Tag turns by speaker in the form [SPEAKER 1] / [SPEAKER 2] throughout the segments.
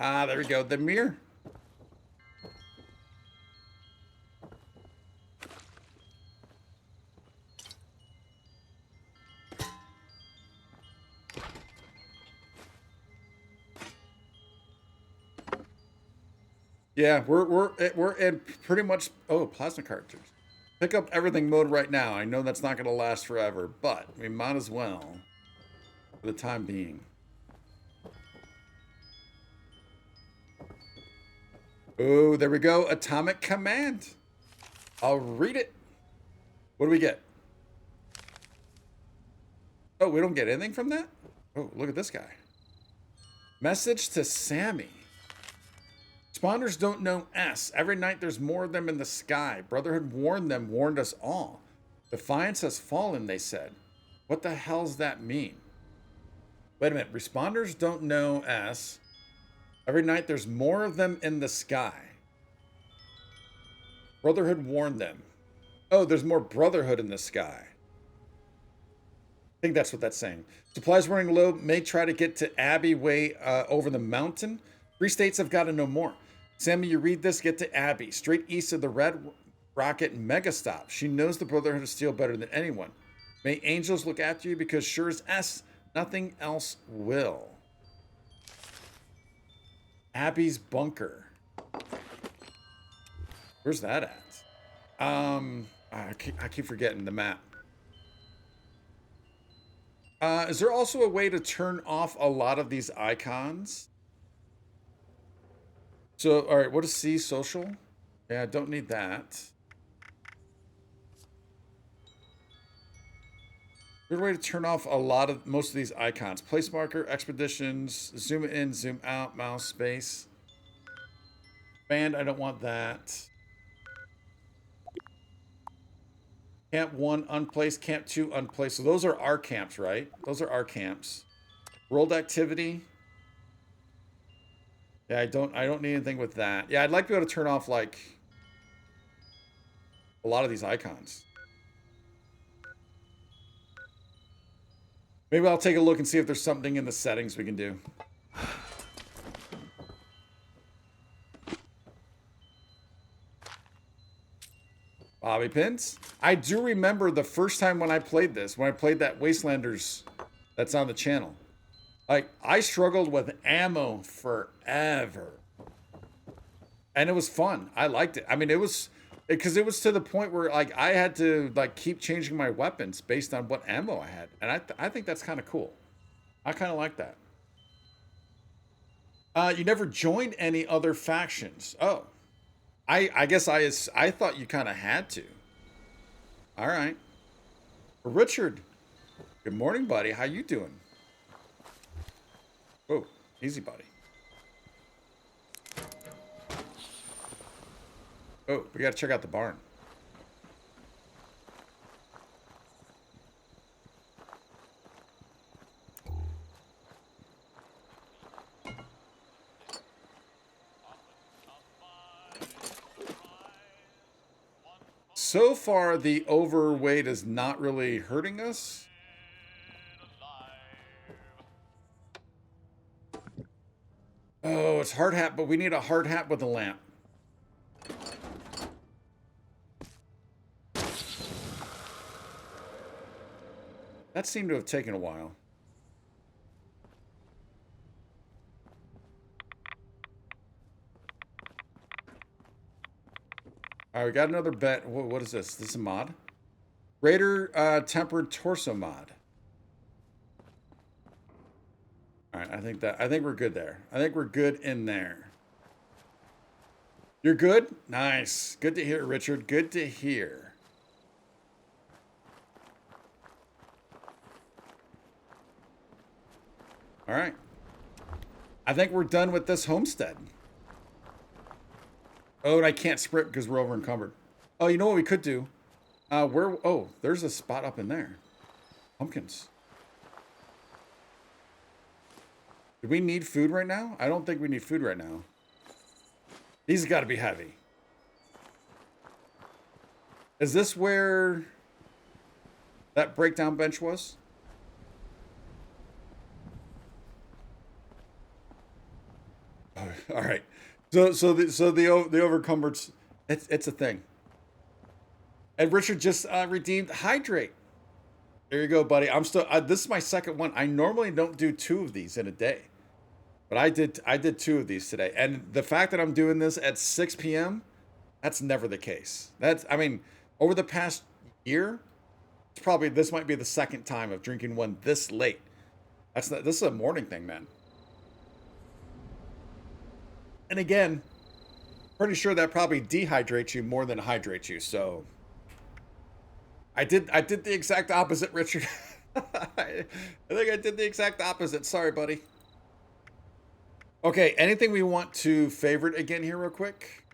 [SPEAKER 1] Ah, there we go. The mirror. Yeah, we're in pretty much. Oh, plasma cartridge. Pick up everything mode right now. I know that's not going to last forever, but we might as well for the time being. Oh, there we go. Atomic command. I'll read it. What do we get? Oh, we don't get anything from that? Oh, look at this guy. Message to Sammy. Spawners don't know S. Every night there's more of them in the sky. Brotherhood warned us all. Defiance has fallen, they said. What the hell's that mean? Wait a minute. Responders don't know S. Every night there's more of them in the sky. Brotherhood warned them. Oh, there's more Brotherhood in the sky. I think that's what that's saying. Supplies running low. May try to get to Abbey way over the mountain. 3 states have got to know more. Sammy, you read this, get to Abbey. Straight east of the Red Rocket Mega Stop. She knows the Brotherhood of Steel better than anyone. May angels look after you because sure as S, nothing else will. Abbey's bunker. Where's that at? I keep forgetting the map. Is there also a way to turn off a lot of these icons? So, all right, what is C social? Yeah, I don't need that. Is there a way to turn off most of these icons? Place marker, expeditions, zoom in, zoom out, mouse, space. Band, I don't want that. Camp 1, unplaced. Camp 2, unplaced. So those are our camps, right? Those are our camps. World activity. Yeah, I don't need anything with that. Yeah, I'd like to be able to turn off like a lot of these icons. Maybe I'll take a look and see if there's something in the settings we can do. Bobby pins. I do remember the first time when I played this, when I played that Wastelanders that's on the channel. Like, I struggled with ammo forever. And it was fun. I liked it. I mean, it was because it was to the point where like I had to like keep changing my weapons based on what ammo I had. And I think that's kind of cool. I kind of like that. You never joined any other factions. Oh. I guess I thought you kind of had to. All right. Richard. Good morning, buddy. How you doing? Oh, easy, buddy. Oh, we got to check out the barn. So far, the overweight is not really hurting us. Oh, it's hard hat, but we need a hard hat with a lamp. That seemed to have taken a while. All right, we got another bet. What is this? This is a mod? Raider tempered torso mod. All right, I think we're good there. I think we're good in there. You're good? Nice. Good to hear, Richard. Good to hear. All right. I think we're done with this homestead. Oh, and I can't sprint because we're over encumbered. Oh, you know what we could do? Oh, there's a spot up in there. Pumpkins. Do we need food right now? I don't think we need food right now. These got to be heavy. Is this where that breakdown bench was? Oh, The overcomers, it's a thing. And Richard just redeemed hydrate. There you go, buddy. I'm still. This is my second one. I normally don't do two of these in a day, but I did. I did two of these today, and the fact that I'm doing this at 6 p.m. That's never the case. That's. I mean, over the past year, it's probably this might be the second time of drinking one this late. That's not. This is a morning thing, man. And again, pretty sure that probably dehydrates you more than hydrates you. So I did the exact opposite, Richard. I think I did the exact opposite. Sorry, buddy. Okay, anything we want to favorite again here real quick?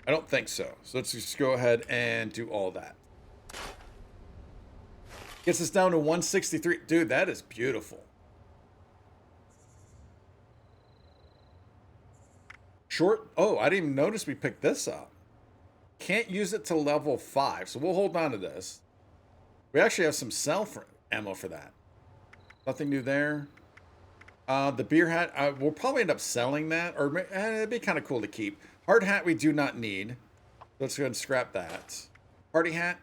[SPEAKER 1] I don't think so. So let's just go ahead and do all that. Gets us down to 163. Dude, that is beautiful. Short. Oh, I didn't even notice we picked this up. Can't use it to level 5, so we'll hold on to this. We actually have some ammo for that. Nothing new there. The beer hat, we'll probably end up selling that, or it'd be kind of cool to keep. Hard hat we do not need. Let's go ahead and scrap that. Party hat,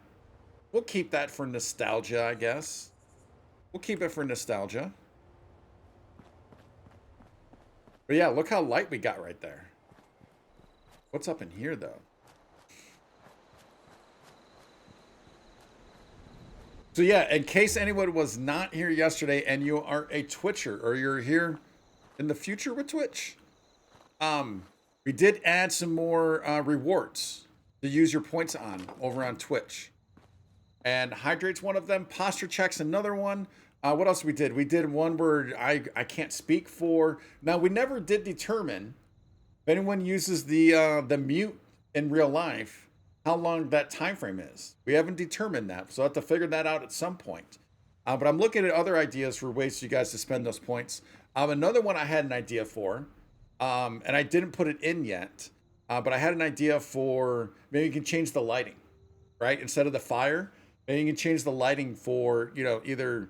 [SPEAKER 1] we'll keep that for nostalgia, I guess. We'll keep it for nostalgia. But yeah, look how light we got right there. What's up in here, though? So yeah, in case anyone was not here yesterday and you are a Twitcher or you're here in the future with Twitch, we did add some more rewards to use your points on over on Twitch. And Hydrate's one of them. Posture Check's another one. What else we did? We did one where I can't speak for. Now, we never did determine if anyone uses the mute in real life, how long that time frame is. We haven't determined that, so I'll have to figure that out at some point. But I'm looking at other ideas for ways for you guys to spend those points. Another one I had an idea for, and I didn't put it in yet, but I had an idea for maybe you can change the lighting, right? Instead of the fire, maybe you can change the lighting for, you know, either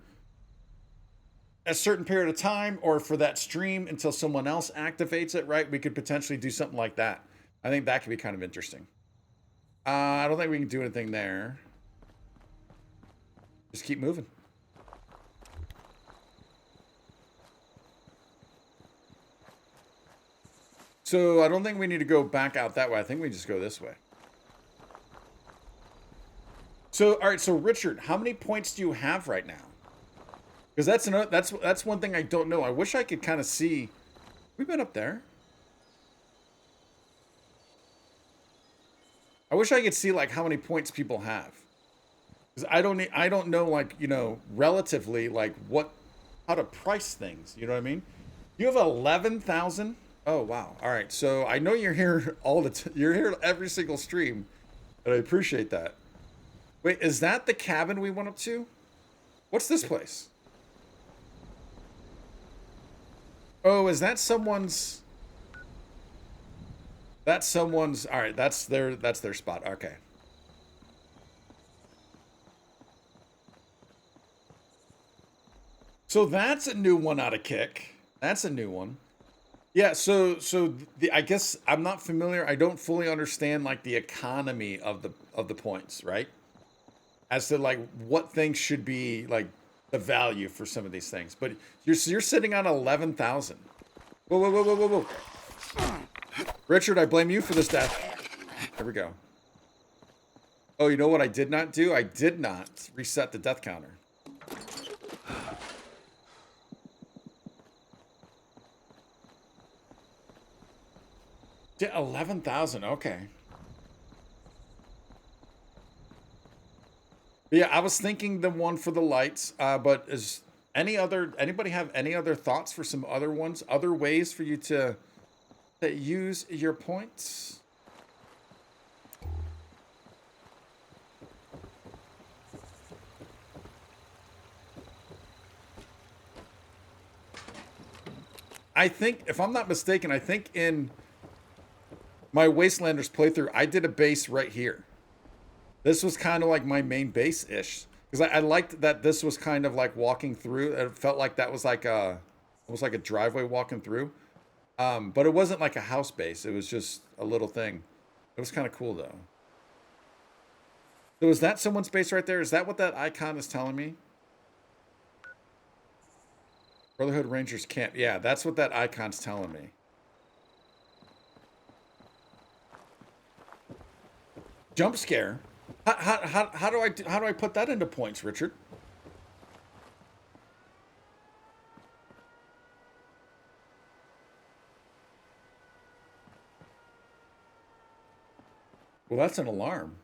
[SPEAKER 1] a certain period of time or for that stream until someone else activates it, right? We could potentially do something like that. I think that could be kind of interesting. I don't think we can do anything there. Just keep moving. So I don't think we need to go back out that way. I think we just go this way. So, all right. So Richard, how many points do you have right now? Because that's one thing I don't know. I wish I could kind of see. We've been up there. I wish I could see like how many points people have. Because I don't know, like, you know, relatively like how to price things. You know what I mean? You have 11,000. Oh wow. All right. So I know you're here you're here every single stream, and I appreciate that. Wait, is that the cabin we went up to? What's this place? Oh, is that someone's? That's someone's. All right, that's their spot. Okay. So that's a new one out of Kick. That's a new one. Yeah. I guess I'm not familiar. I don't fully understand like the economy of the points, right? As to like what things should be like the value for some of these things. But you're sitting on 11,000. Whoa, whoa, whoa, whoa, whoa, whoa. Richard, I blame you for this death. There we go. Oh, you know what I did not do? I did not reset the death counter. Yeah, 11,000. Okay. Yeah, I was thinking the one for the lights, but is anybody have any other thoughts for some other ones, other ways for you to use your points? I think, if I'm not mistaken, I think in my Wastelanders playthrough, I did a base right here. This was kind of like my main base-ish. Because I liked that this was kind of like walking through. It felt like that was like it was like a driveway walking through. But it wasn't like a house base. It was just a little thing. It was kind of cool though. So is that someone's base right there? Is that what that icon is telling me? Brotherhood Rangers Camp. Yeah, that's what that icon's telling me. Jump scare. How do I put that into points, Richard? Well, that's an alarm.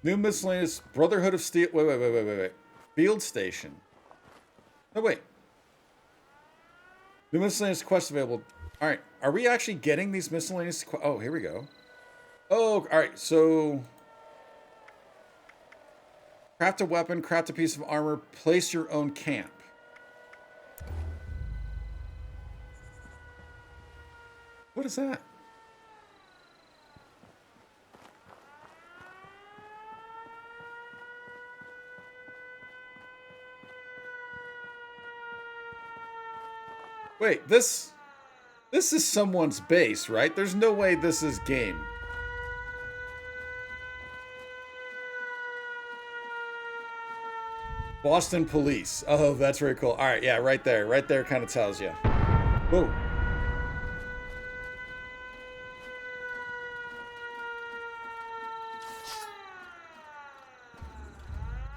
[SPEAKER 1] New miscellaneous Brotherhood of Steel. Wait. Field Station. No, wait. New miscellaneous quests available. All right. Are we actually getting these miscellaneous? Oh, here we go. Oh, all right. So, craft a weapon, craft a piece of armor, place your own camp. What is that? Wait, this is someone's base, right? There's no way this is game. Boston Police. Oh, that's very cool. All right, yeah, right there. Right there kind of tells you. Whoa.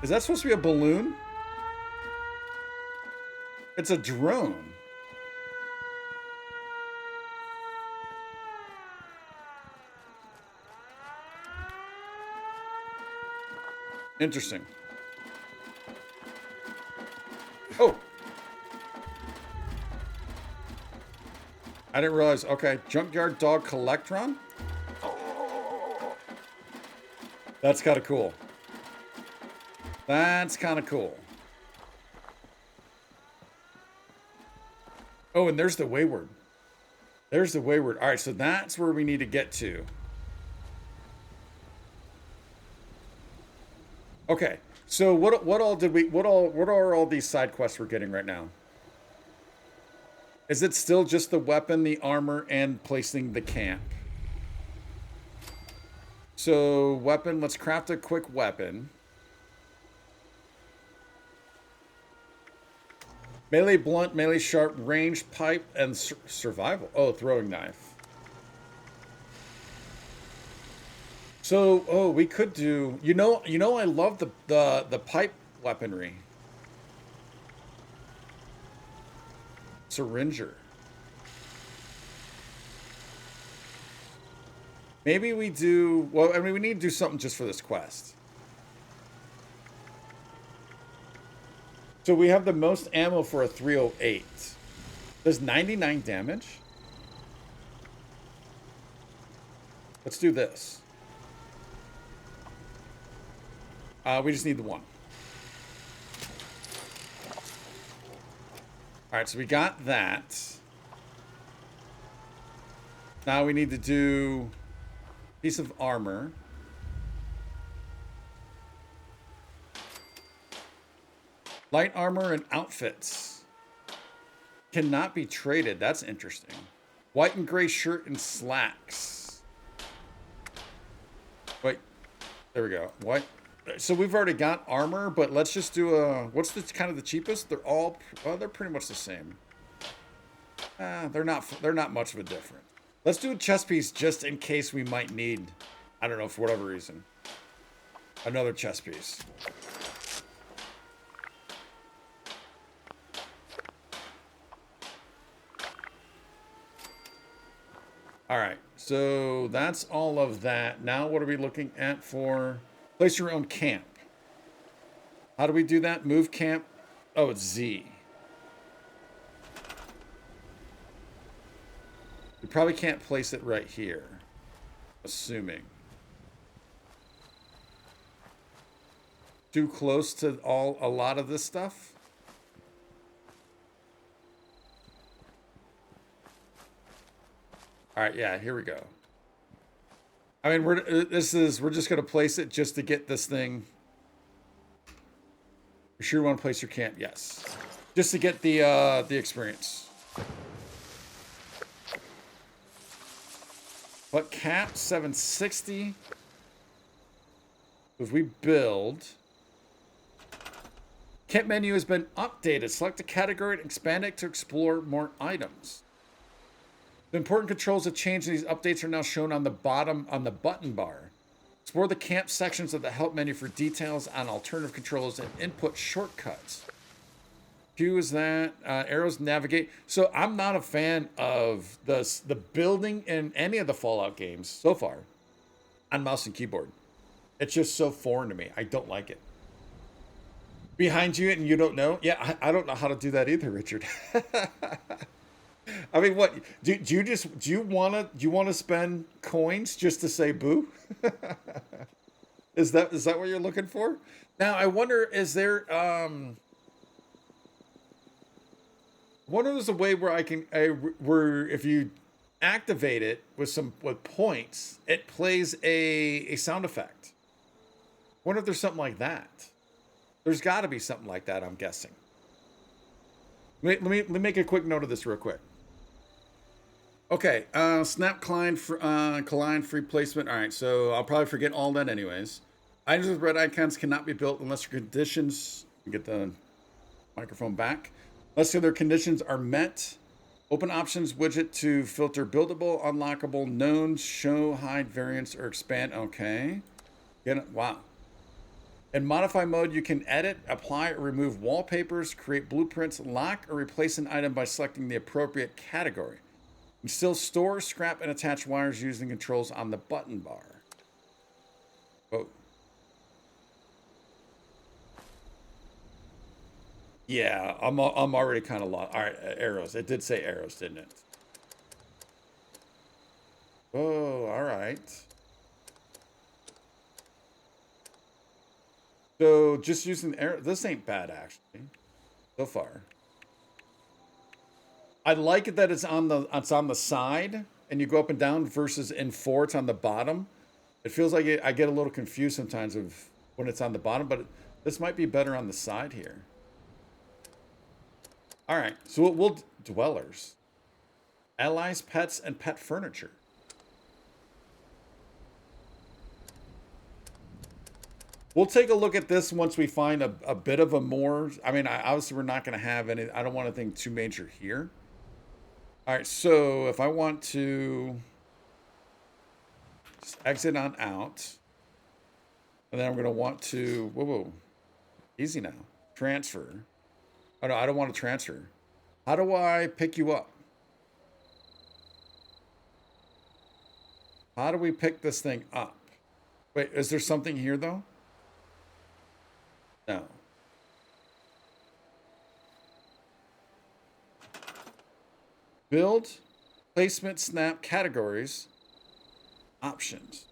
[SPEAKER 1] Is that supposed to be a balloon? It's a drone. Interesting. Oh. I didn't realize. Okay. Junkyard Dog Collectron? That's kind of cool. That's kind of cool. Oh, and there's the Wayward. There's the Wayward. All right, so that's where we need to get to. Okay. So what are all these side quests we're getting right now? Is it still just the weapon, the armor, and placing the camp? So weapon, let's craft a quick weapon. Melee blunt, melee sharp, ranged pipe, and survival. Oh, throwing knife. So, oh, we could do. I love the pipe weaponry. Syringer. Maybe we do. Well, I mean, we need to do something just for this quest. So we have the most ammo for a 308. Does 99 damage? Let's do this. We just need the one. All right, so we got that. Now we need to do piece of armor. Light armor and outfits cannot be traded. That's interesting. White and gray shirt and slacks. Wait, there we go. White. So we've already got armor, but let's just do a. What's the kind of the cheapest? They're all. Well, they're pretty much the same. They're not. They're not much of a difference. Let's do a chest piece just in case we might need. I don't know, for whatever reason. Another chest piece. All right, so that's all of that. Now what are we looking at for place your own camp? How do we do that? Move camp. Oh, it's Z. We probably can't place it right here. Assuming. Too close to a lot of this stuff? All right, yeah, here we go. I mean, we're just gonna place it just to get this thing. You sure want to place your camp? Yes, just to get the experience. But cap 760. If we build, camp menu has been updated. Select a category and expand it to explore more items. The important controls have changed, and these updates are now shown on the bottom on the button bar. Explore the camp sections of the help menu for details on alternative controls and input shortcuts. Q is that. Arrows navigate. So I'm not a fan of the building in any of the Fallout games so far on mouse and keyboard. It's just so foreign to me. I don't like it. Behind you and you don't know? Yeah, I don't know how to do that either, Richard. I mean, what do you wanna spend coins just to say boo? Is that what you're looking for? Now I wonder, is there wonder if there's a way where I can where if you activate it with points, it plays a sound effect. Wonder if there's something like that. There's got to be something like that, I'm guessing. Let me make a quick note of this real quick. Okay, snap collide free placement. All right, so I'll probably forget all that anyways. Items with red icons cannot be built unless your conditions. Get the microphone back. Unless their conditions are met. Open options widget to filter buildable, unlockable, known, show, hide variants, or expand. Okay. Get it? Wow. In modify mode, you can edit, apply, or remove wallpapers, create blueprints, lock, or replace an item by selecting the appropriate category. You can still store, scrap, and attach wires using controls on the button bar. Oh. Yeah, I'm already kind of lost. All right, arrows. It did say arrows, didn't it? Oh, all right. So just using arrow. This ain't bad actually, so far. I like it that it's on the side and you go up and down versus in four it's on the bottom. It feels like I get a little confused sometimes of when it's on the bottom, but this might be better on the side here. All right, so we'll dwellers, allies, pets, and pet furniture. We'll take a look at this once we find a bit of a more. I mean, obviously we're not going to have any. I don't want anything too major here. All right, so if I want to just exit on out, and then I'm going to want to whoa, easy now, transfer. Oh no, I don't want to transfer. How do I pick you up? How do we pick this thing up? Wait, is there something here though? No. Build, placement, snap, categories, options.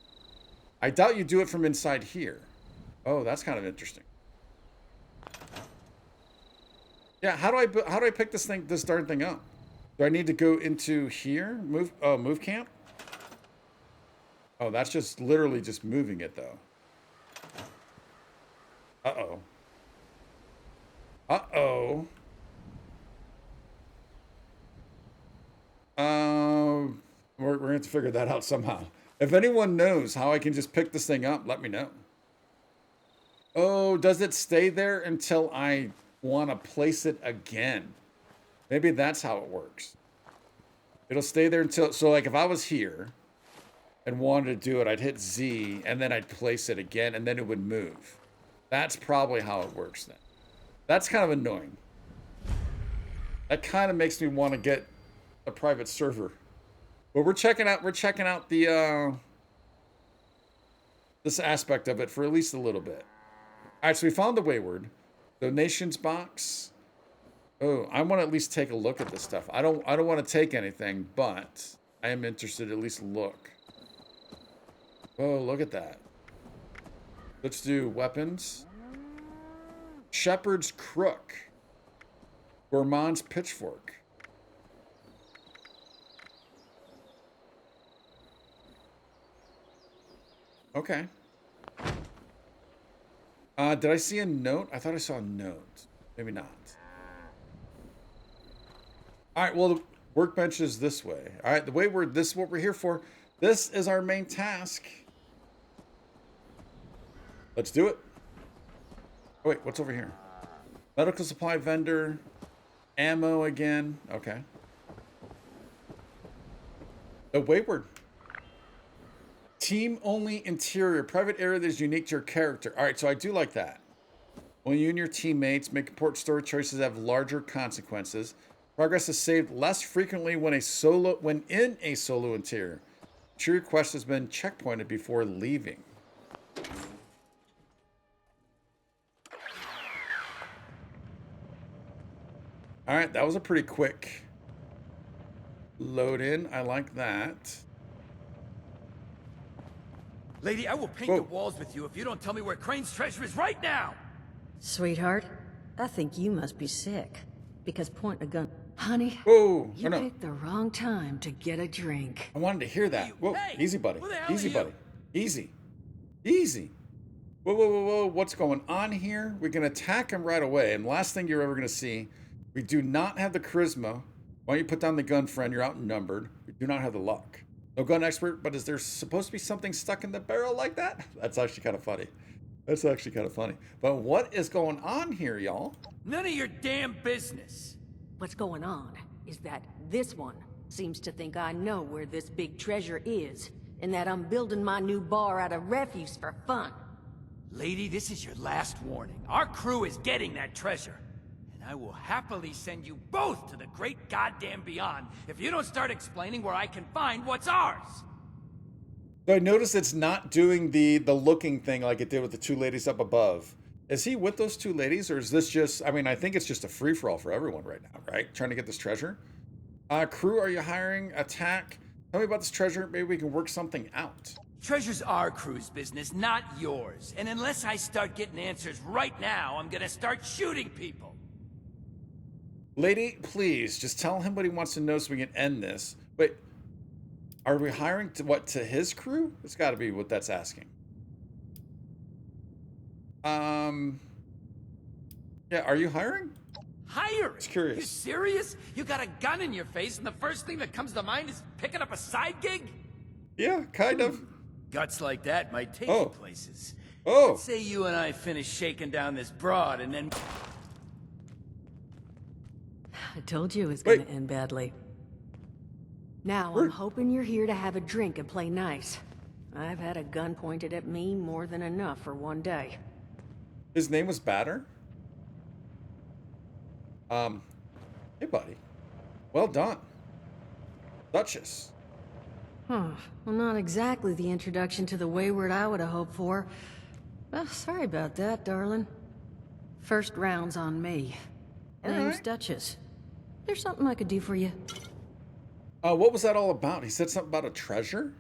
[SPEAKER 1] I doubt you do it from inside here. Oh, that's kind of interesting. Yeah, how do I pick this darn thing up? Do I need to go into here? Move camp? Oh, that's just literally just moving it though. Uh-oh. Uh-oh. We're going to have to figure that out somehow. If anyone knows how I can just pick this thing up, let me know. Oh, does it stay there until I want to place it again? Maybe that's how it works. It'll stay there until, so like if I was here and wanted to do it, I'd hit Z and then I'd place it again and then it would move. That's probably how it works then. That's kind of annoying. That kind of makes me want to get a private server. But we're checking out the this aspect of it for at least a little bit. All right, so we found the Wayward donations box. Oh, I want to at least take a look at this stuff. I don't want to take anything, but I am interested to at least look. Oh, look at that. Let's do weapons. Shepherd's crook. Gourmand's pitchfork. Okay. Did I see a note? I thought I saw a note. Maybe not. All right, well, the workbench is this way. All right, the Wayward, this is what we're here for. This is our main task. Let's do it. Oh, wait, what's over here? Medical supply vendor. Ammo again. Okay. The Wayward. Team only interior. Private area that is unique to your character. All right, so I do like that. When you and your teammates make important story choices that have larger consequences. Progress is saved less frequently when in a solo interior. Your request has been checkpointed before leaving. All right, that was a pretty quick load in. I like that.
[SPEAKER 2] Lady, I will paint the walls with you if you don't tell me where Crane's treasure is right now!
[SPEAKER 3] Sweetheart, I think you must be sick. Because point a gun... Honey,
[SPEAKER 1] Whoa,
[SPEAKER 3] you picked the wrong time to get a drink.
[SPEAKER 1] I wanted to hear that. Whoa,
[SPEAKER 2] hey,
[SPEAKER 1] easy, buddy. Easy,
[SPEAKER 2] you?
[SPEAKER 1] buddy. Easy. Easy. Whoa, whoa, whoa, whoa. What's going on here? We can attack him right away. And last thing you're ever going to see, we do not have the charisma. Why don't you put down the gun, friend? You're outnumbered. We do not have the luck. No gun expert, but is there supposed to be something stuck in the barrel like that? That's actually kind of funny. That's actually kind of funny. But what is going on here, y'all?
[SPEAKER 2] None of your damn business.
[SPEAKER 3] What's going on is that this one seems to think I know where this big treasure is, and that I'm building my new bar out of refuse for fun.
[SPEAKER 2] Lady, this is your last warning. Our crew is getting that treasure. And I will happily send you both to the great goddamn beyond if you don't start explaining where I can find what's ours.
[SPEAKER 1] So I noticed it's not doing the looking thing like it did with the two ladies up above. Is he with those two ladies, or is this just, I mean, I think it's just a free-for-all for everyone right now, right? Trying to get this treasure. Crew, are you hiring? Attack? Tell me about this treasure. Maybe we can work something out.
[SPEAKER 2] Treasure's our crew's business, not yours. And unless I start getting answers right now, I'm gonna start shooting people.
[SPEAKER 1] Lady, please, just tell him what he wants to know so we can end this. Wait, are we hiring to his crew? It's got to be what that's asking. Yeah, are you hiring?
[SPEAKER 2] Hire?
[SPEAKER 1] Just curious.
[SPEAKER 2] You serious? You got a gun in your face and the first thing that comes to mind is picking up a side gig?
[SPEAKER 1] Yeah, kind of.
[SPEAKER 2] Guts like that might take you places.
[SPEAKER 1] Oh.
[SPEAKER 2] Let's say you and I finish shaking down this broad and then...
[SPEAKER 3] I told you it was gonna end badly. Now, I'm hoping you're here to have a drink and play nice. I've had a gun pointed at me more than enough for one day.
[SPEAKER 1] His name was Batter? Hey, buddy. Well done. Duchess.
[SPEAKER 3] Huh. Well, not exactly the introduction to the Wayward I would have hoped for. Well, sorry about that, darling. First round's on me. Name's Duchess. There's something I could do for you.
[SPEAKER 1] What was that all about? He said something about a treasure?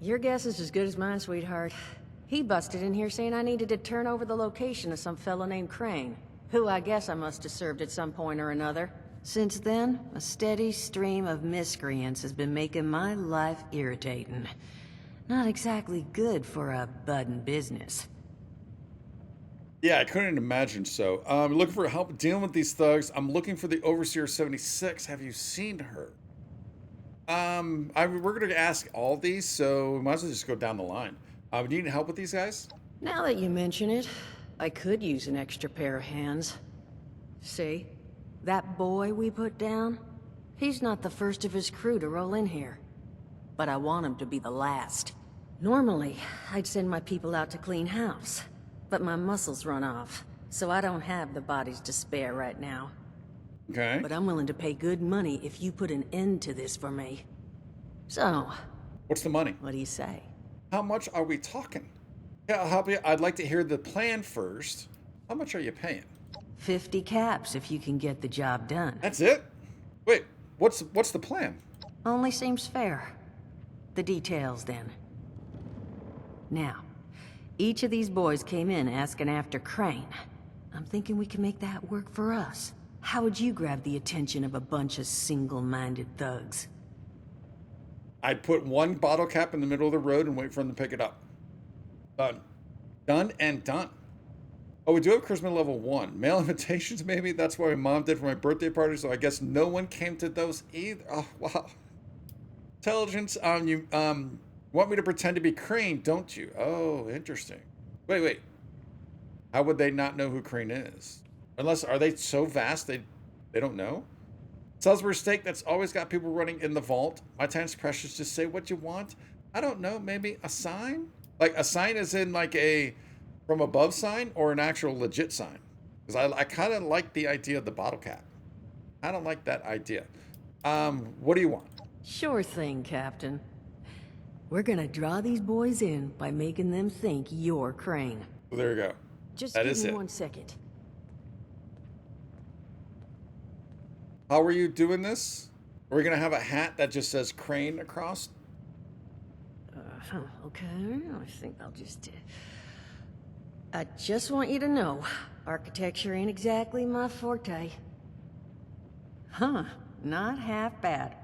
[SPEAKER 3] Your guess is as good as mine, sweetheart. He busted in here saying I needed to turn over the location of some fellow named Crane, who I guess I must have served at some point or another. Since then, a steady stream of miscreants has been making my life irritating. Not exactly good for a budding business.
[SPEAKER 1] Yeah, I couldn't imagine so. Looking for help dealing with these thugs. I'm looking for the Overseer 76. Have you seen her? We're going to ask all these, so we might as well just go down the line. Do you need help with these guys?
[SPEAKER 3] Now that you mention it, I could use an extra pair of hands. See? That boy we put down? He's not the first of his crew to roll in here. But I want him to be the last. Normally, I'd send my people out to clean house. But my muscles run off, so I don't have the bodies to spare right now.
[SPEAKER 1] Okay.
[SPEAKER 3] But I'm willing to pay good money if you put an end to this for me. So...
[SPEAKER 1] What's the money?
[SPEAKER 3] What do you say?
[SPEAKER 1] How much are we talking? Yeah, I'll help you. I'd like to hear the plan first. How much are you paying?
[SPEAKER 3] 50 caps if you can get the job done.
[SPEAKER 1] That's it? Wait, what's the plan?
[SPEAKER 3] Only seems fair. The details, then. Now, each of these boys came in asking after Crane. I'm thinking we can make that work for us. How would you grab the attention of a bunch of single-minded thugs?
[SPEAKER 1] I'd put one bottle cap in the middle of the road and wait for them to pick it up. Done. Done and done. Oh, we do have charisma level 1. Mail invitations, maybe? That's what my mom did for my birthday party, so I guess no one came to those either. Oh, wow. Intelligence, you want me to pretend to be Crane, don't you? Oh, interesting. Wait. How would they not know who Crane is? Unless, are they so vast they don't know? Salisbury steak, that's always got people running in the vault. My time's precious, just say what you want. I don't know, maybe a sign? Like a sign is in like a from above sign or an actual legit sign? Because I kind of like the idea of the bottle cap. I don't like that idea. What do you want?
[SPEAKER 3] Sure thing, Captain. We're gonna draw these boys in by making them think you're Crane.
[SPEAKER 1] Well, there you go.
[SPEAKER 3] Just
[SPEAKER 1] that
[SPEAKER 3] give
[SPEAKER 1] is
[SPEAKER 3] me
[SPEAKER 1] it.
[SPEAKER 3] 1 second.
[SPEAKER 1] How are you doing this? Are we gonna have a hat that just says Crane across?
[SPEAKER 3] Okay, I think I'll just... I just want you to know, architecture ain't exactly my forte. Huh, not half bad.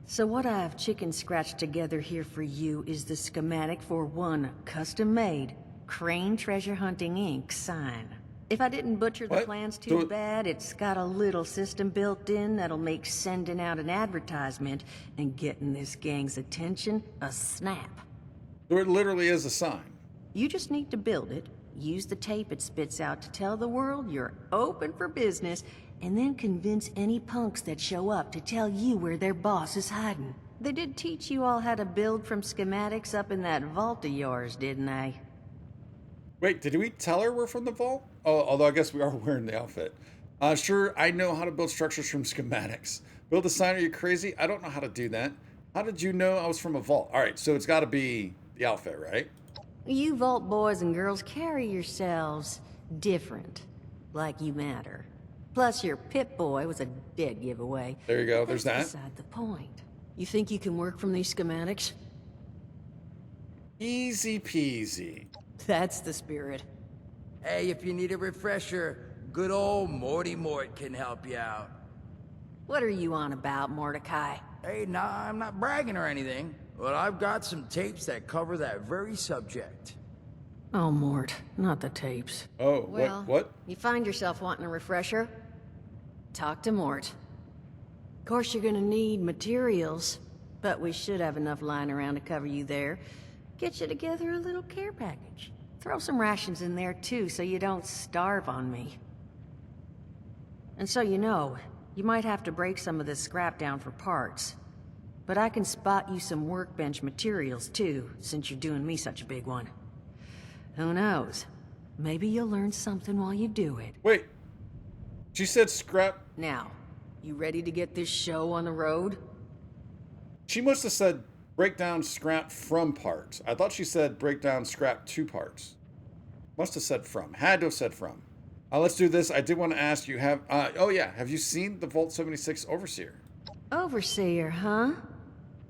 [SPEAKER 3] So what I've chicken scratched together here for you is the schematic for one custom-made Crane Treasure Hunting Inc. sign. If I didn't butcher the
[SPEAKER 1] What?
[SPEAKER 3] plans too bad, it's got a little system built in that'll make sending out an advertisement and getting this gang's attention a snap.
[SPEAKER 1] So it literally is a sign.
[SPEAKER 3] You just need to build it, use the tape it spits out to tell the world you're open for business, and then convince any punks that show up to tell you where their boss is hiding. They did teach you all how to build from schematics up in that vault of yours, didn't they?
[SPEAKER 1] Wait, did we tell her we're from the vault? Oh, although I guess we are wearing the outfit. Sure, I know how to build structures from schematics. Build a sign, are you crazy? I don't know how to do that. How did you know I was from a vault? All right, so it's got to be the outfit, right?
[SPEAKER 3] You vault boys and girls carry yourselves different, like you matter. Plus, your Pip-Boy was a dead giveaway.
[SPEAKER 1] There you go,
[SPEAKER 3] But
[SPEAKER 1] there's
[SPEAKER 3] that's
[SPEAKER 1] that.
[SPEAKER 3] beside the point. You think you can work from these schematics?
[SPEAKER 1] Easy peasy.
[SPEAKER 3] That's the spirit.
[SPEAKER 2] Hey, if you need a refresher, good old Morty Mort can help you out.
[SPEAKER 3] What are you on about, Mordecai?
[SPEAKER 2] Hey, nah, I'm not bragging or anything, but I've got some tapes that cover that very subject.
[SPEAKER 3] Oh, Mort, not the tapes.
[SPEAKER 1] Oh,
[SPEAKER 3] Well,
[SPEAKER 1] what?
[SPEAKER 3] You find yourself wanting a refresher? Talk to Mort. Of course, you're gonna need materials, but we should have enough lying around to cover you there. Get you together a little care package. Throw some rations in there, too, so you don't starve on me. And so you know, you might have to break some of this scrap down for parts. But I can spot you some workbench materials, too, since you're doing me such a big one. Who knows? Maybe you'll learn something while you do it.
[SPEAKER 1] Wait. She said scrap.
[SPEAKER 3] Now, you ready to get this show on the road?
[SPEAKER 1] She must have said break down scrap from parts. I thought she said break down scrap to parts. Must have said from. Had to have said from. Let's do this. I did want to ask you, have you seen the Vault 76 Overseer?
[SPEAKER 3] Overseer, huh?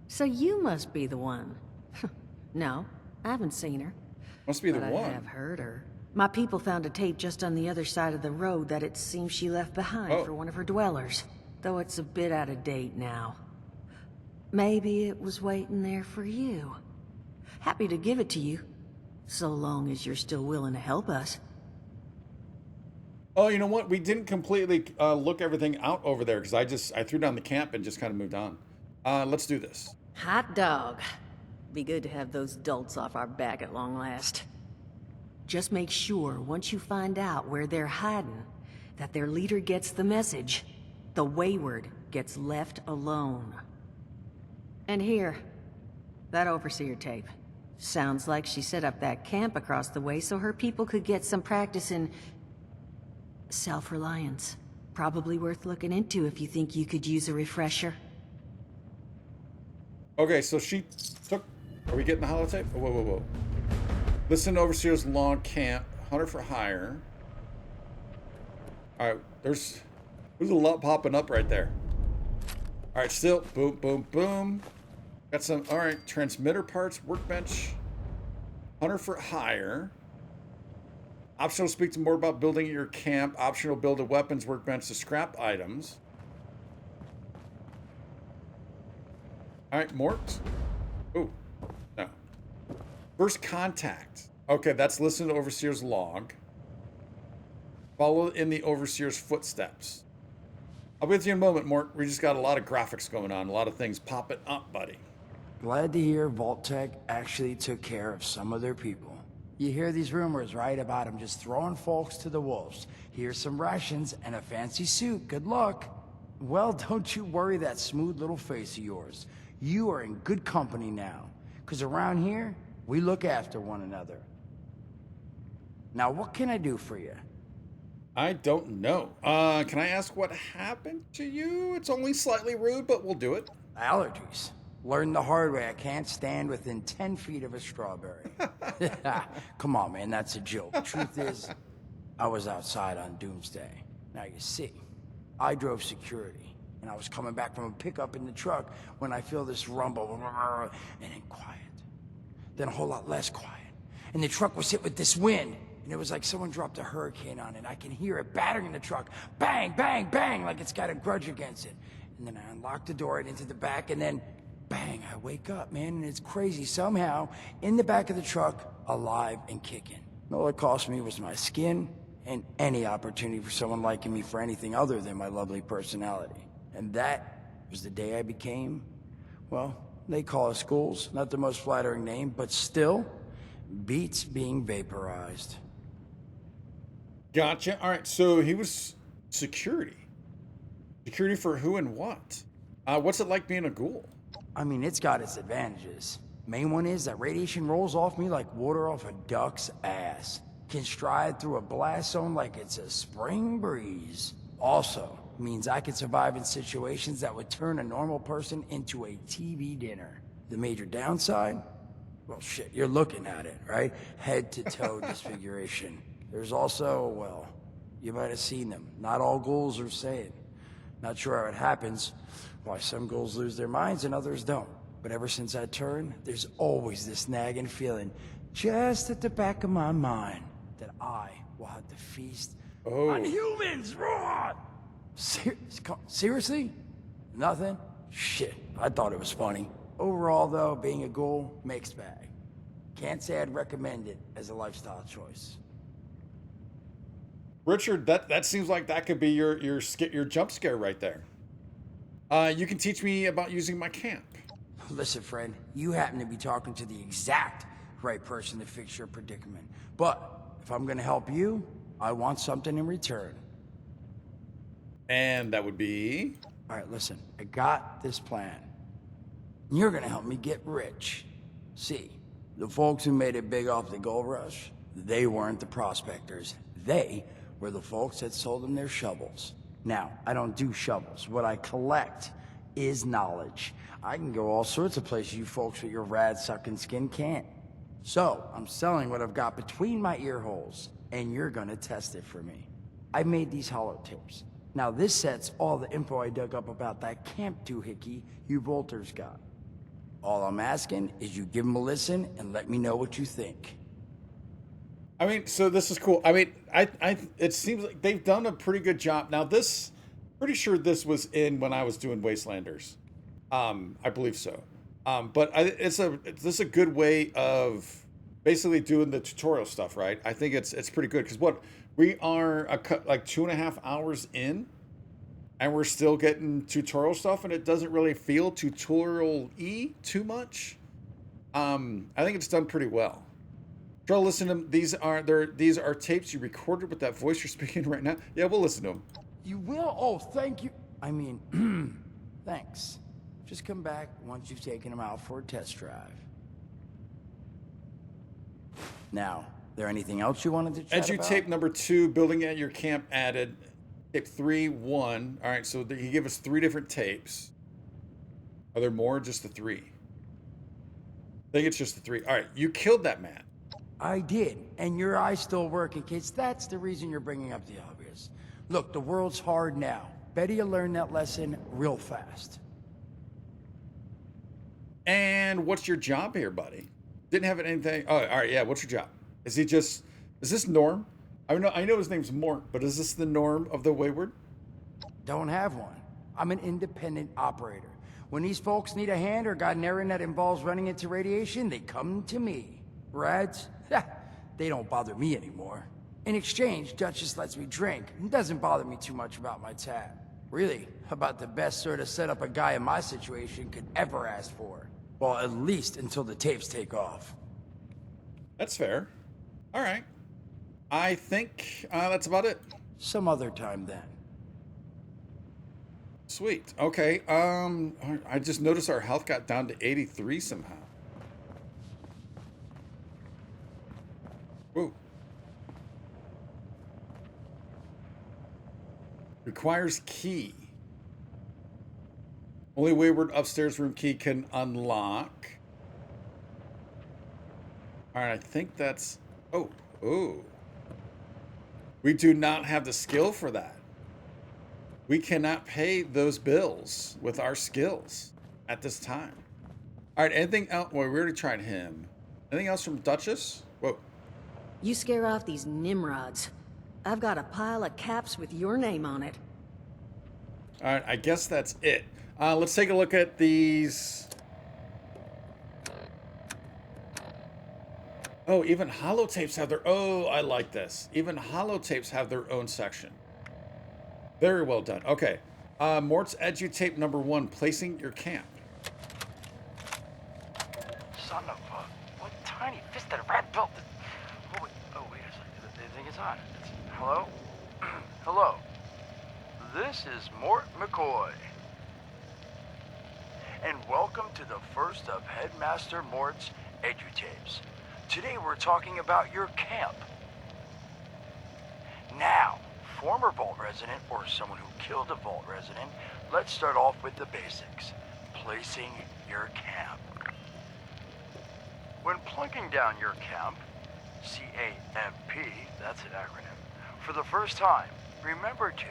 [SPEAKER 3] So you must be the one. No, I haven't seen her.
[SPEAKER 1] Must be the
[SPEAKER 3] But
[SPEAKER 1] one.
[SPEAKER 3] I have heard her. My people found a tape just on the other side of the road that it seems she left behind for one of her dwellers. Though it's a bit out of date now. Maybe it was waiting there for you. Happy to give it to you, so long as you're still willing to help us.
[SPEAKER 1] Oh, you know what? We didn't completely look everything out over there because I threw down the camp and just kind of moved on. Let's do this.
[SPEAKER 3] Hot dog. Be good to have those dolts off our back at long last. Just make sure, once you find out where they're hiding, that their leader gets the message. The Wayward gets left alone. And here, that Overseer tape. Sounds like she set up that camp across the way so her people could get some practice in self-reliance. Probably worth looking into if you think you could use a refresher.
[SPEAKER 1] Okay, so she took... Are we getting the holotape? Oh, whoa. Listen to Overseer's log camp. Hunter for hire. Alright, there's a lot popping up right there. Alright, still. Boom, boom, boom. Got some... Alright, transmitter parts, workbench. Hunter for hire. Optional speak to more about building your camp. Optional build a weapons workbench to scrap items. Alright, Mort. Ooh, no. First contact. Okay, that's listen to Overseer's log. Follow in the Overseer's footsteps. I'll be with you in a moment, Mort. We just got a lot of graphics going on, a lot of things popping up, buddy.
[SPEAKER 4] Glad to hear Vault-Tec actually took care of some of their people. You hear these rumors, right, about them just throwing folks to the wolves. Here's some rations and a fancy suit. Good luck. Well, don't you worry that smooth little face of yours. You are in good company now. Because around here, we look after one another. Now, what can I do for you?
[SPEAKER 1] I don't know. Can I ask what happened to you? It's only slightly rude, but we'll do it.
[SPEAKER 4] Allergies. Learned the hard way. I can't stand within 10 feet of a strawberry. Come on, man, that's a joke. Truth is, I was outside on Doomsday. Now, you see, I drove security, and I was coming back from a pickup in the truck when I feel this rumble, and then quiet. Then a whole lot less quiet. And the truck was hit with this wind, and it was like someone dropped a hurricane on it. I can hear it battering the truck. Bang, bang, bang, like it's got a grudge against it. And then I unlocked the door and into the back, and then bang, I wake up, man, and it's crazy. Somehow, in the back of the truck, alive and kicking. All it cost me was my skin and any opportunity for someone liking me for anything other than my lovely personality. And that was the day I became, well, they call us ghouls. Not the most flattering name, but still, beats being vaporized.
[SPEAKER 1] Gotcha. All right, so he was security. Security for who and what? What's it like being a ghoul?
[SPEAKER 4] I mean, it's got its advantages. Main one is that radiation rolls off me like water off a duck's ass. Can stride through a blast zone like it's a spring breeze. Also, means I can survive in situations that would turn a normal person into a TV dinner. The major downside? Well, shit, you're looking at it, right? Head to toe disfiguration. There's also, well, you might have seen them. Not all ghouls are sane. Not sure how it happens, why some ghouls lose their minds and others don't. But ever since I turned, there's always this nagging feeling just at the back of my mind that I will have to feast on humans. Raw! Seriously? Nothing? Shit, I thought it was funny. Overall, though, being a ghoul, mixed bag. Can't say I'd recommend it as a lifestyle choice.
[SPEAKER 1] Richard, that seems like that could be your jump scare right there. You can teach me about using my camp.
[SPEAKER 4] Listen, friend, you happen to be talking to the exact right person to fix your predicament. But if I'm gonna help you, I want something in return.
[SPEAKER 1] And that would be?
[SPEAKER 4] All right, listen, I got this plan. You're gonna help me get rich. See, the folks who made it big off the gold rush, they weren't the prospectors. They were the folks that sold them their shovels. Now, I don't do shovels. What I collect is knowledge. I can go all sorts of places you folks with your rad-sucking skin can't. So, I'm selling what I've got between my ear holes, and you're gonna test it for me. I made these holotapes. Now, this sets all the info I dug up about that camp doohickey you Volters got. All I'm asking is you give them a listen and let me know what you think.
[SPEAKER 1] I mean, so this is cool. I mean, it seems like they've done a pretty good job. Now, pretty sure this was in when I was doing Wastelanders. I believe so. But this is a good way of basically doing the tutorial stuff, right? I think it's pretty good because we are like 2.5 hours in, and we're still getting tutorial stuff, and it doesn't really feel tutorial-y too much. I think it's done pretty well. Try to listen to them. These are tapes you recorded with that voice you're speaking right now. Yeah, we'll listen to them.
[SPEAKER 4] You will? Oh, thank you. I mean, thanks. Just come back once you've taken them out for a test drive. Now, there anything else you wanted to chat
[SPEAKER 1] As you
[SPEAKER 4] about?
[SPEAKER 1] tape number 2, building at your camp added. Tape 3, 1. All right, so he gave us 3 different tapes. Are there more? Just the 3? I think it's just the 3. All right, you killed that man.
[SPEAKER 4] I did, and your eyes still working, kids. That's the reason you're bringing up the obvious. Look, the world's hard now. Better you learn that lesson real fast.
[SPEAKER 1] And what's your job here, buddy? Didn't have anything. Oh, all right, yeah. What's your job? Is this Norm? I know his name's Mort, but is this the Norm of the Wayward?
[SPEAKER 4] Don't have one. I'm an independent operator. When these folks need a hand or got an errand that involves running into radiation, they come to me. Rads? They don't bother me anymore. In exchange, Duchess lets me drink and doesn't bother me too much about my tab. Really, about the best sort of setup a guy in my situation could ever ask for. Well, at least until the tapes take off.
[SPEAKER 1] That's fair. All right. I think that's about it.
[SPEAKER 4] Some other time then.
[SPEAKER 1] Sweet. Okay. I just noticed our health got down to 83 somehow. Whoa. Requires key. Only Wayward upstairs room key can unlock. All right, I think that's... Oh. We do not have the skill for that. We cannot pay those bills with our skills at this time. All right, anything else? Well, we already tried him. Anything else from Duchess? Whoa.
[SPEAKER 3] You scare off these Nimrods. I've got a pile of caps with your name on it.
[SPEAKER 1] All right, I guess that's it. Let's take a look at these. Oh, even holotapes have their... Oh, I like this. Even holotapes have their own section. Very well done. Okay. Mort's edutape number 1, placing your camp.
[SPEAKER 5] Son of a... What tiny fisted rat built this... Oh, wait a second. They think it's on. Hello? Hello. This is Mort McCoy. And welcome to the first of Headmaster Mort's edutapes. Today we're talking about your camp. Now, former Vault resident or someone who killed a Vault resident, let's start off with the basics. Placing your camp. When plunking down your camp, C.A.M.P, that's an acronym, for the first time, remember to...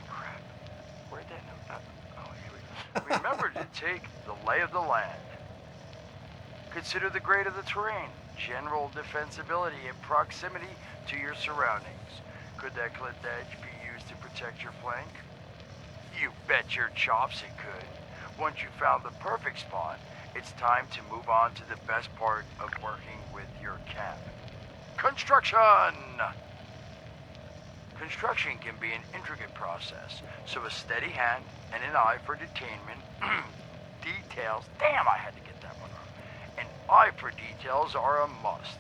[SPEAKER 5] Crap, where'd that note... Oh, here we go. Remember to take the lay of the land. Consider the grade of the terrain, general defensibility, and proximity to your surroundings. Could that clipped edge be used to protect your flank? You bet your chops it could. Once you found the perfect spot, it's time to move on to the best part of working with your camp. Construction! Construction can be an intricate process, so a steady hand and an eye for detainment, details, damn, I had to get that one wrong. An eye for details are a must.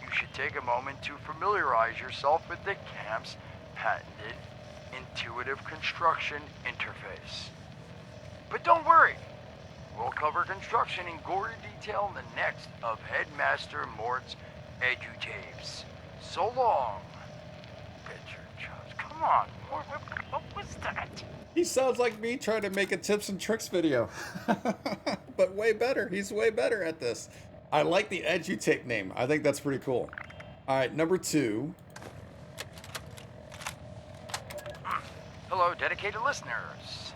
[SPEAKER 5] You should take a moment to familiarize yourself with the camp's patented intuitive construction interface. But don't worry, we'll cover construction in gory detail in the next of Headmaster Mort's edutapes. So long. Bet your chops. Come on, Mort, what was that?
[SPEAKER 1] He sounds like me trying to make a tips and tricks video. But way better. He's way better at this. I like the edutape name. I think that's pretty cool. All right, number 2.
[SPEAKER 5] Hello, dedicated listeners.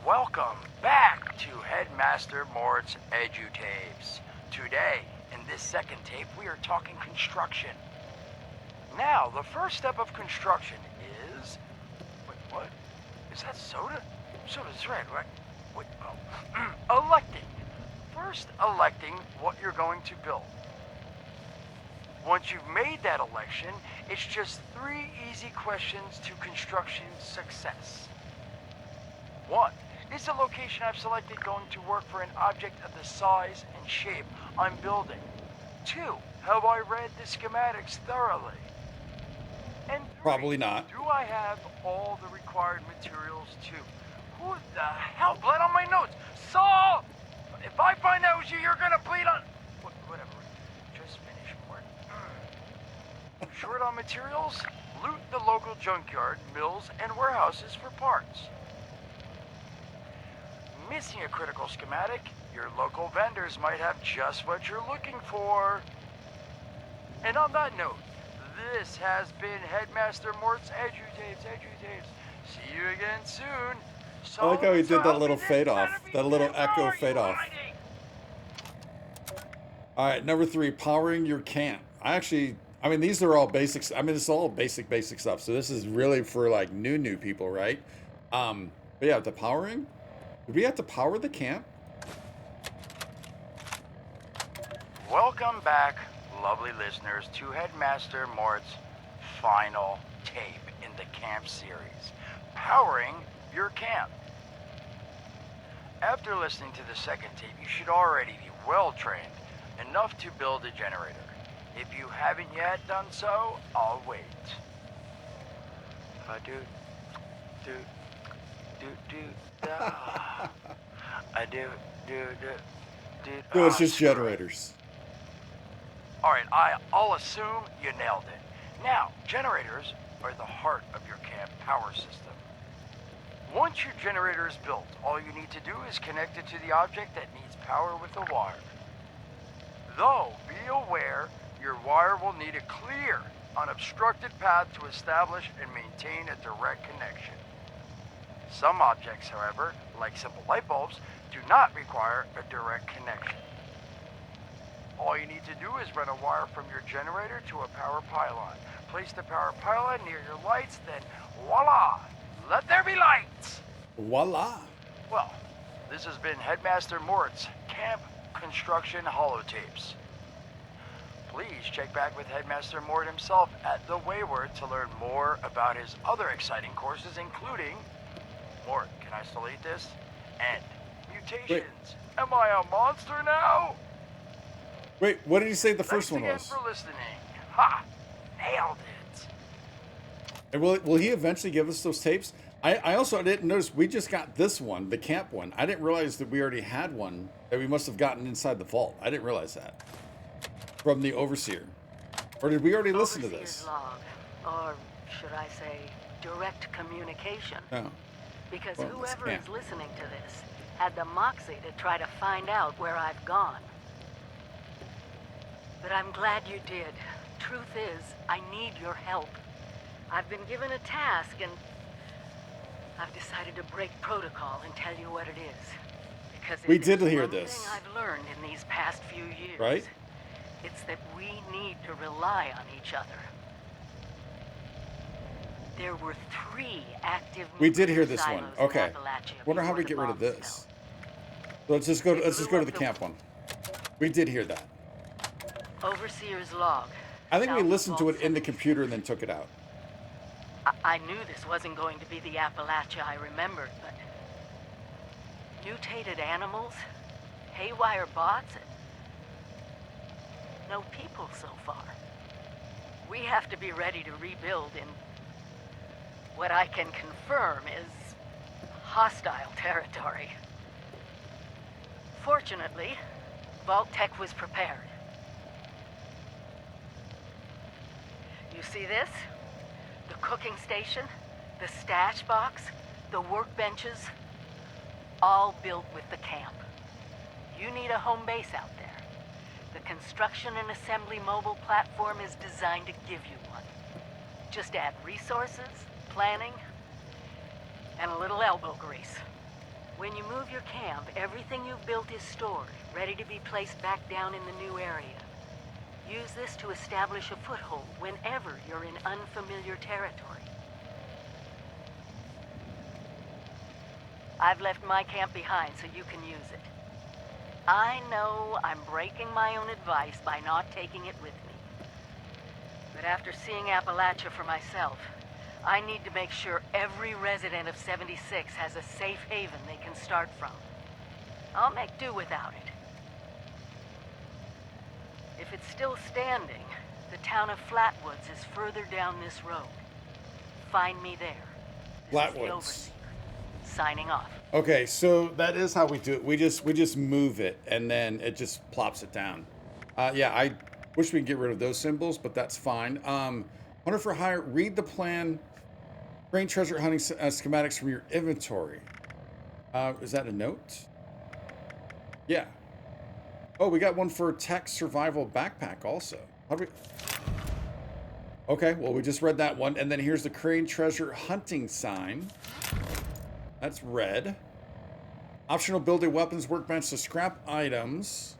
[SPEAKER 5] Welcome back to Headmaster Mort's edutapes. Today, in this second tape, we are talking construction. Now, the first step of construction is... Wait, what? Is that soda? Soda's red, right? Wait, oh. Electing. First, electing what you're going to build. Once you've made that election, it's just 3 easy questions to construction success. 1. Is the location I've selected going to work for an object of the size and shape I'm building? 2. Have I read the schematics thoroughly? And 3,
[SPEAKER 1] Probably not.
[SPEAKER 5] do I have all the required materials too? Who the hell bled on my notes? Saul! If I find out it was you, you're gonna bleed on... Whatever. Just finish, Mort. Short on materials? Loot the local junkyard, mills, and warehouses for parts. Missing a critical schematic? Your local vendors might have just what you're looking for. And on that note, this has been Headmaster Mort's edutapes. See you again soon.
[SPEAKER 1] I like how he did that little fade off, that little echo fade off. All right, number 3, powering your camp. I mean, these are all basics. I mean, it's all basic stuff. So this is really for like new people, right? But yeah, the powering. Do we have to power the camp?
[SPEAKER 5] Welcome back, lovely listeners, to Headmaster Mort's final tape in the camp series, powering your camp. After listening to the second tape, you should already be well trained enough to build a generator. If you haven't yet done so, I'll wait.
[SPEAKER 1] No, it's just generators.
[SPEAKER 5] Alright, I'll assume you nailed it. Now, generators are the heart of your camp power system. Once your generator is built, all you need to do is connect it to the object that needs power with a wire. Though, be aware, your wire will need a clear, unobstructed path to establish and maintain a direct connection. Some objects, however, like simple light bulbs, do not require a direct connection. All you need to do is run a wire from your generator to a power pylon. Place the power pylon near your lights, then voila! Let there be lights!
[SPEAKER 1] Voila!
[SPEAKER 5] Well, this has been Headmaster Mort's Camp Construction Holotapes. Please check back with Headmaster Mort himself at the Wayward to learn more about his other exciting courses, including... Mort, can I still eat this? And mutations.
[SPEAKER 1] Wait.
[SPEAKER 5] Am I a monster now?
[SPEAKER 1] Wait, what did you say the first one was?
[SPEAKER 5] Thanks again for listening. Ha! Nailed it.
[SPEAKER 1] And will he eventually give us those tapes? I also didn't notice we just got this one, the camp one. I didn't realize that we already had one that we must have gotten inside the vault. I didn't realize that. From the Overseer. Or did we already listen to this?
[SPEAKER 3] Log, or should I say, direct communication.
[SPEAKER 1] Oh.
[SPEAKER 3] Because
[SPEAKER 1] Well, it's
[SPEAKER 3] whoever
[SPEAKER 1] camp.
[SPEAKER 3] is listening to this had the moxie to try to find out where I've gone. But I'm glad you did. Truth is, I need your help. I've been given a task and I've decided to break protocol and tell you what it is. Because if
[SPEAKER 1] We did
[SPEAKER 3] there's
[SPEAKER 1] hear
[SPEAKER 3] one
[SPEAKER 1] this.
[SPEAKER 3] thing I've learned in these past few years,
[SPEAKER 1] Right?
[SPEAKER 3] it's that we need to rely on each other. There were 3 active
[SPEAKER 1] We did hear
[SPEAKER 3] nuclear
[SPEAKER 1] this one.
[SPEAKER 3] silos in
[SPEAKER 1] Okay.
[SPEAKER 3] Appalachia
[SPEAKER 1] Wonder how
[SPEAKER 3] before
[SPEAKER 1] we
[SPEAKER 3] the
[SPEAKER 1] get rid of
[SPEAKER 3] bombs
[SPEAKER 1] this.
[SPEAKER 3] fell.
[SPEAKER 1] So let's just go to the camp one. We did hear that.
[SPEAKER 3] Overseer's log.
[SPEAKER 1] I think we
[SPEAKER 3] south of
[SPEAKER 1] listened to
[SPEAKER 3] Vault
[SPEAKER 1] it in the
[SPEAKER 3] 76.
[SPEAKER 1] computer and then took it out.
[SPEAKER 3] I knew this wasn't going to be the Appalachia I remembered, but... mutated animals, haywire bots, and... no people so far. We have to be ready to rebuild in... what I can confirm is... hostile territory. Fortunately, Vault Tech was prepared. You see this? The cooking station, the stash box, the workbenches, all built with the camp. You need a home base out there. The construction and assembly mobile platform is designed to give you one. Just add resources, planning, and a little elbow grease. When you move your camp, everything you've built is stored, ready to be placed back down in the new area. Use this to establish a foothold whenever you're in unfamiliar territory. I've left my camp behind so you can use it. I know I'm breaking my own advice by not taking it with me. But after seeing Appalachia for myself, I need to make sure every resident of 76 has a safe haven they can start from. I'll make do without it. If it's still standing, the town of Flatwoods is further down this road. Find me there. This is the
[SPEAKER 1] Flatwoods.
[SPEAKER 3] Overseer. Signing off.
[SPEAKER 1] Okay, so that is how we do it. We just move it and then it just plops it down. Yeah, I wish we could get rid of those symbols, but that's fine. Hunter for hire. Read the plan. Bring treasure hunting schematics from your inventory. Is that a note? Yeah. Oh, we got one for tech survival backpack also. How do we... Okay, well, we just read that one. And then here's the crane treasure hunting sign. That's red. Optional build a weapons workbench to scrap items.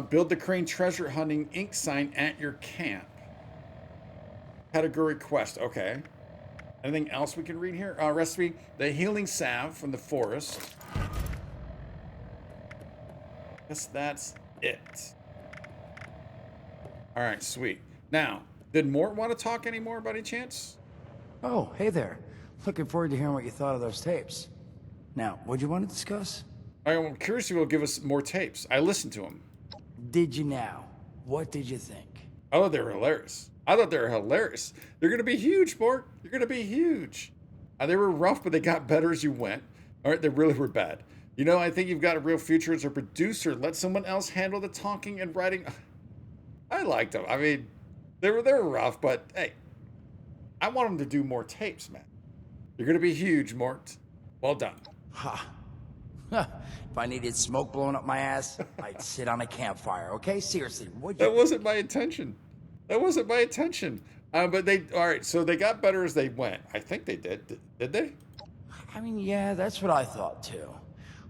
[SPEAKER 1] Build the crane treasure hunting ink sign at your camp. Category quest. Okay. Anything else we can read here? Recipe. The healing salve from the forest. Guess that's it. All right, sweet. Now, did Mort want to talk anymore by any chance?
[SPEAKER 4] Oh, hey there. Looking forward to hearing what you thought of those tapes. Now, what'd you want to discuss?
[SPEAKER 1] I'm curious if you'll give us more tapes. I listened to them.
[SPEAKER 4] Did you now? What did you think?
[SPEAKER 1] I thought they were hilarious. They're going to be huge, Mort. You're going to be huge. They were rough, but they got better as you went. All right, they really were bad. You know, I think you've got a real future as a producer. Let someone else handle the talking and writing. I liked them. I mean, they were rough, but hey, I want them to do more tapes, man. You're going to be huge, Mort. Well done.
[SPEAKER 4] Ha. If I needed smoke blowing up my ass, I'd sit on a campfire, okay? Seriously, would you?
[SPEAKER 1] That wasn't my intention. But all right, so they got better as they went. I think they did. Did they?
[SPEAKER 4] I mean, yeah, that's what I thought too.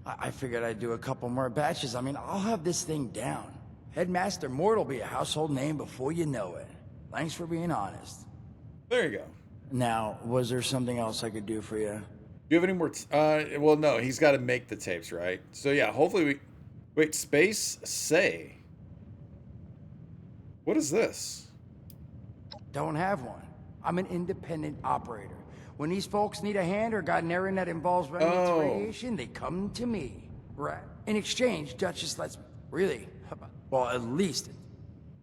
[SPEAKER 4] I figured I'd do a couple more batches. I mean, I'll have this thing down. Headmaster Mort will be a household name before you know it. Thanks for being honest.
[SPEAKER 1] There you go.
[SPEAKER 4] Now, was there something else I could do for you?
[SPEAKER 1] Do you have any more? Well, no, he's got to make the tapes, right? So yeah, hopefully we. Wait, space say. What is this?
[SPEAKER 4] Don't have one. I'm an independent operator. When these folks need a hand or got an errand that involves remnants radiation, they come to me. Right. In exchange, Duchess lets me. Really? Well, at least.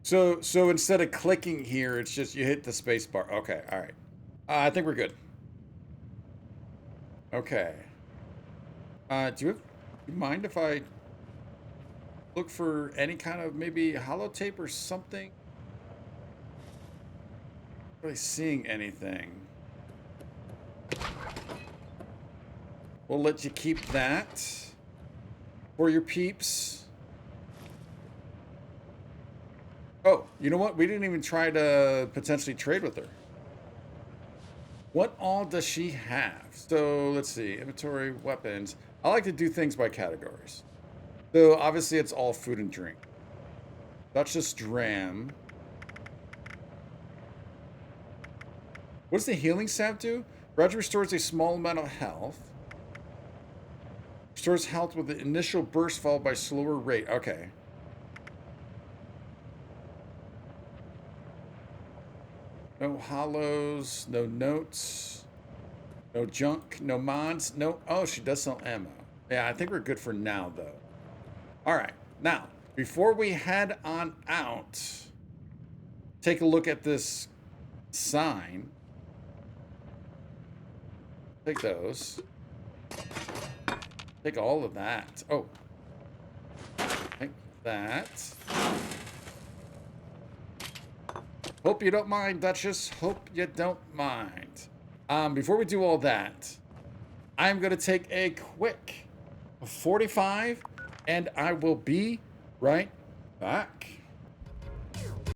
[SPEAKER 1] So instead of clicking here, it's just you hit the space bar. Okay, all right. I think we're good. Okay. Do you mind if I look for any kind of maybe holotape or something? Not really seeing anything. We'll let you keep that for your peeps. Oh, you know what? We didn't even try to potentially trade with her. What all does she have? So let's see. Inventory, weapons. I like to do things by categories. So obviously it's all food and drink. Duchess Dram. What does the healing sap do? Gradually restores a small amount of health. Restores health with the initial burst followed by slower rate. Okay. No hollows, no notes, no junk, no mods, no... Oh, she does sell ammo. Yeah, I think we're good for now, though. All right. Now, before we head on out, take a look at this sign. Take those. Take all of that. Oh. Take that. Hope you don't mind, Duchess. Hope you don't mind. Before we do all that, I'm going to take a quick 45, and I will be right back.